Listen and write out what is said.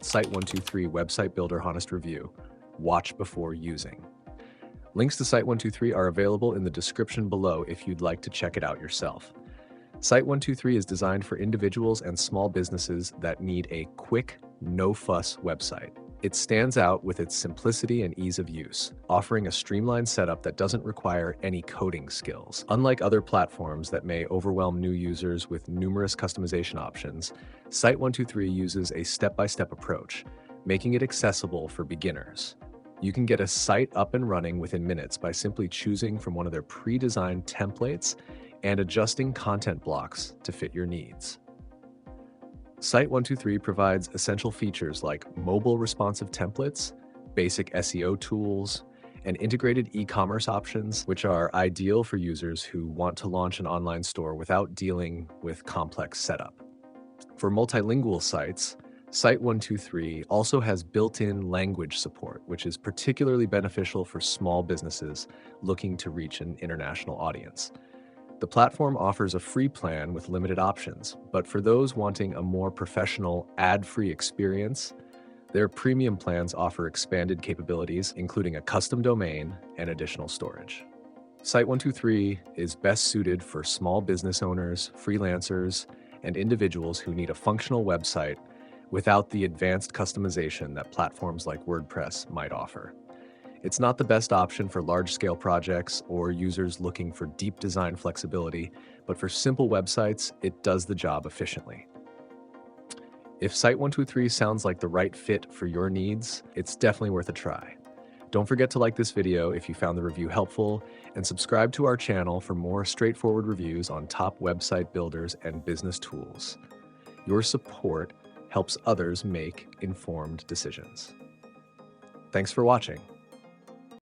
Site123 Website Builder Honest Review. Watch before using. Links to Site123 are available in the description below if you'd like to check it out yourself. Site123 is designed for individuals and small businesses that need a quick, no-fuss website. It stands out with its simplicity and ease of use, offering a streamlined setup that doesn't require any coding skills. Unlike other platforms that may overwhelm new users with numerous customization options, Site123 uses a step-by-step approach, making it accessible for beginners. You can get a site up and running within minutes by simply choosing from one of their pre-designed templates and adjusting content blocks to fit your needs. Site123 provides essential features like mobile responsive templates, basic SEO tools, and integrated e-commerce options, which are ideal for users who want to launch an online store without dealing with complex setup. For multilingual sites, Site123 also has built-in language support, which is particularly beneficial for small businesses looking to reach an international audience. The platform offers a free plan with limited options, but for those wanting a more professional, ad-free experience, their premium plans offer expanded capabilities, including a custom domain and additional storage. Site123 is best suited for small business owners, freelancers, and individuals who need a functional website without the advanced customization that platforms like WordPress might offer. It's not the best option for large-scale projects or users looking for deep design flexibility, but for simple websites, it does the job efficiently. If Site123 sounds like the right fit for your needs, it's definitely worth a try. Don't forget to like this video if you found the review helpful, and subscribe to our channel for more straightforward reviews on top website builders and business tools. Your support helps others make informed decisions. Thanks for watching.